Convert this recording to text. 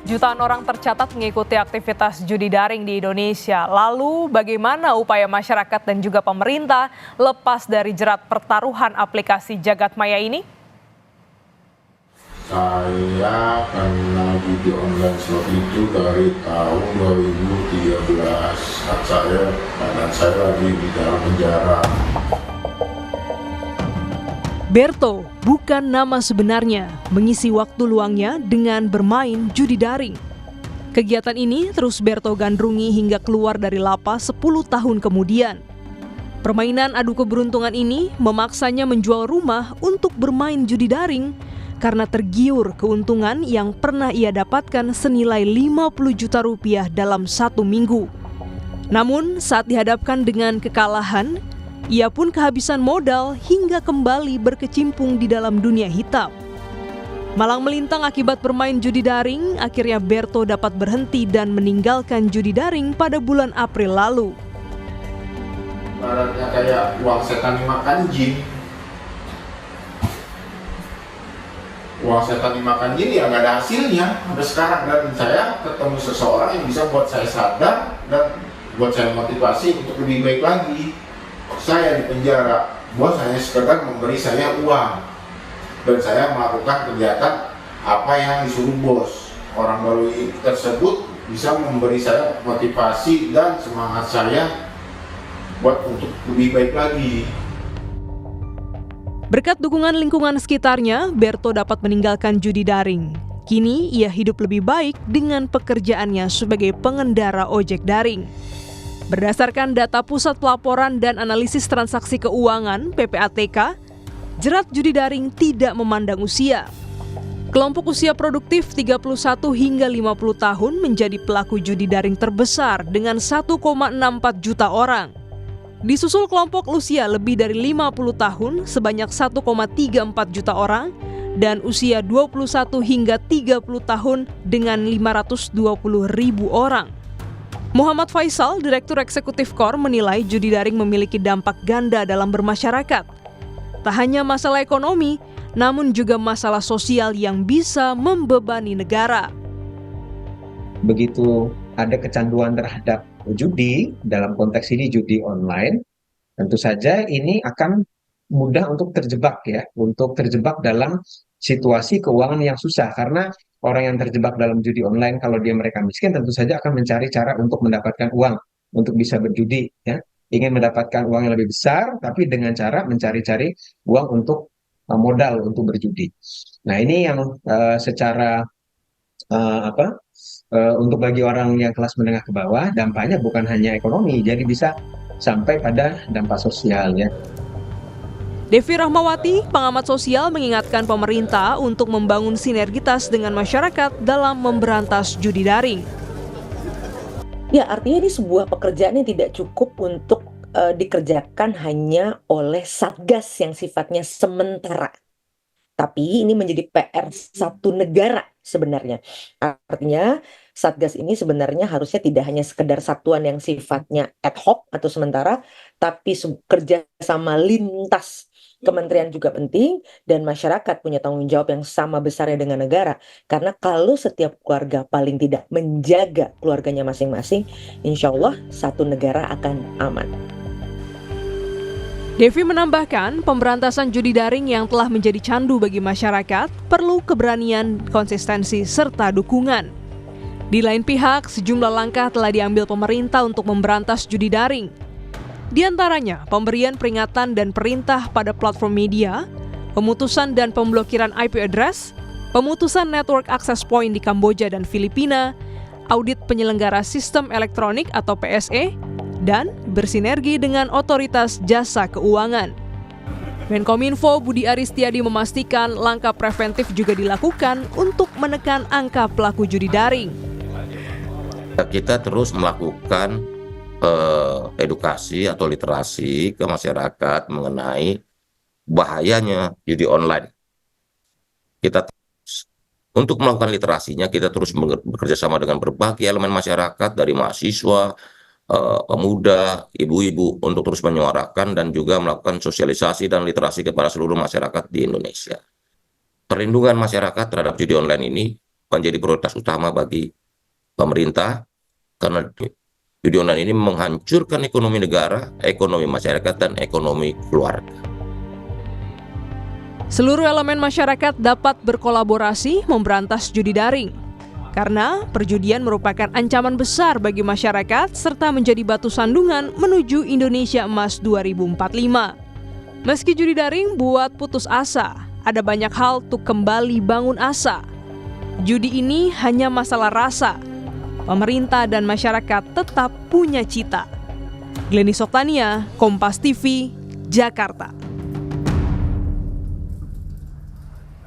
Jutaan orang tercatat mengikuti aktivitas judi daring di Indonesia. Lalu bagaimana upaya masyarakat dan juga pemerintah lepas dari jerat pertaruhan aplikasi Jagadmaya ini? Saya kena judi online slot itu dari tahun 2013. Dan saya lagi di dalam penjara. Berto bukan nama sebenarnya, mengisi waktu luangnya dengan bermain judi daring. Kegiatan ini terus Berto gandrungi hingga keluar dari lapas 10 tahun kemudian. Permainan adu keberuntungan ini memaksanya menjual rumah untuk bermain judi daring karena tergiur keuntungan yang pernah ia dapatkan senilai 50 juta rupiah dalam 1 minggu. Namun saat dihadapkan dengan kekalahan, ia pun kehabisan modal hingga kembali berkecimpung di dalam dunia hitam. Malang melintang akibat bermain judi daring, akhirnya Berto dapat berhenti dan meninggalkan judi daring pada bulan April lalu. Ibaratnya kayak uang setan dimakan jin. Uang setan dimakan jin ya nggak ada hasilnya sampai sekarang. Dan saya ketemu seseorang yang bisa buat saya sadar dan buat saya motivasi untuk lebih baik lagi. Saya di penjara, bos hanya sekedar memberi saya uang dan saya melakukan kegiatan apa yang disuruh bos. Orang baru tersebut bisa memberi saya motivasi dan semangat saya buat untuk lebih baik lagi. Berkat dukungan lingkungan sekitarnya, Berto dapat meninggalkan judi daring. Kini ia hidup lebih baik dengan pekerjaannya sebagai pengendara ojek daring. Berdasarkan data Pusat Pelaporan dan Analisis Transaksi Keuangan (PPATK), jerat judi daring tidak memandang usia. Kelompok usia produktif 31 hingga 50 tahun menjadi pelaku judi daring terbesar dengan 1,64 juta orang. Disusul kelompok usia lebih dari 50 tahun sebanyak 1,34 juta orang dan usia 21 hingga 30 tahun dengan 520 ribu orang. Muhammad Faisal, Direktur Eksekutif KOR, menilai judi daring memiliki dampak ganda dalam bermasyarakat. Tak hanya masalah ekonomi, namun juga masalah sosial yang bisa membebani negara. Begitu ada kecanduan terhadap judi, dalam konteks ini judi online, tentu saja ini akan mudah untuk terjebak untuk terjebak dalam situasi keuangan yang susah. Karena orang yang terjebak dalam judi online, kalau mereka miskin, tentu saja akan mencari cara untuk mendapatkan uang untuk bisa berjudi, ingin mendapatkan uang yang lebih besar, tapi dengan cara mencari-cari uang untuk modal untuk berjudi. Nah, ini yang secara untuk bagi orang yang kelas menengah ke bawah, dampaknya bukan hanya ekonomi, jadi bisa sampai pada dampak sosial Devi Rahmawati, pengamat sosial, mengingatkan pemerintah untuk membangun sinergitas dengan masyarakat dalam memberantas judi daring. Ya, artinya ini sebuah pekerjaan yang tidak cukup untuk dikerjakan hanya oleh satgas yang sifatnya sementara. Tapi ini menjadi PR satu negara sebenarnya. Artinya satgas ini sebenarnya harusnya tidak hanya sekedar satuan yang sifatnya ad hoc atau sementara, tapi kerja sama lintas kementerian juga penting, dan masyarakat punya tanggung jawab yang sama besarnya dengan negara. Karena kalau setiap keluarga paling tidak menjaga keluarganya masing-masing, insya Allah satu negara akan aman. Devi menambahkan, pemberantasan judi daring yang telah menjadi candu bagi masyarakat perlu keberanian, konsistensi, serta dukungan. Di lain pihak, sejumlah langkah telah diambil pemerintah untuk memberantas judi daring. Di antaranya, pemberian peringatan dan perintah pada platform media, pemutusan dan pemblokiran IP address, pemutusan network access point di Kamboja dan Filipina, audit penyelenggara sistem elektronik atau PSE, dan bersinergi dengan otoritas jasa keuangan. Menkominfo Budi Aristiadi memastikan langkah preventif juga dilakukan untuk menekan angka pelaku judi daring. Kita terus melakukan edukasi atau literasi ke masyarakat mengenai bahayanya judi online. Untuk melakukan literasinya, kita terus bekerja sama dengan berbagai elemen masyarakat, dari mahasiswa, pemuda, ibu-ibu, untuk terus menyuarakan dan juga melakukan sosialisasi dan literasi kepada seluruh masyarakat di Indonesia. Perlindungan masyarakat terhadap judi online ini menjadi prioritas utama bagi pemerintah, karena judi online ini menghancurkan ekonomi negara, ekonomi masyarakat, dan ekonomi keluarga. Seluruh elemen masyarakat dapat berkolaborasi memberantas judi daring. Karena perjudian merupakan ancaman besar bagi masyarakat serta menjadi batu sandungan menuju Indonesia Emas 2045. Meski judi daring buat putus asa, ada banyak hal untuk kembali bangun asa. Judi ini hanya masalah rasa. Pemerintah dan masyarakat tetap punya cita. Glenys Oktania, Kompas TV, Jakarta.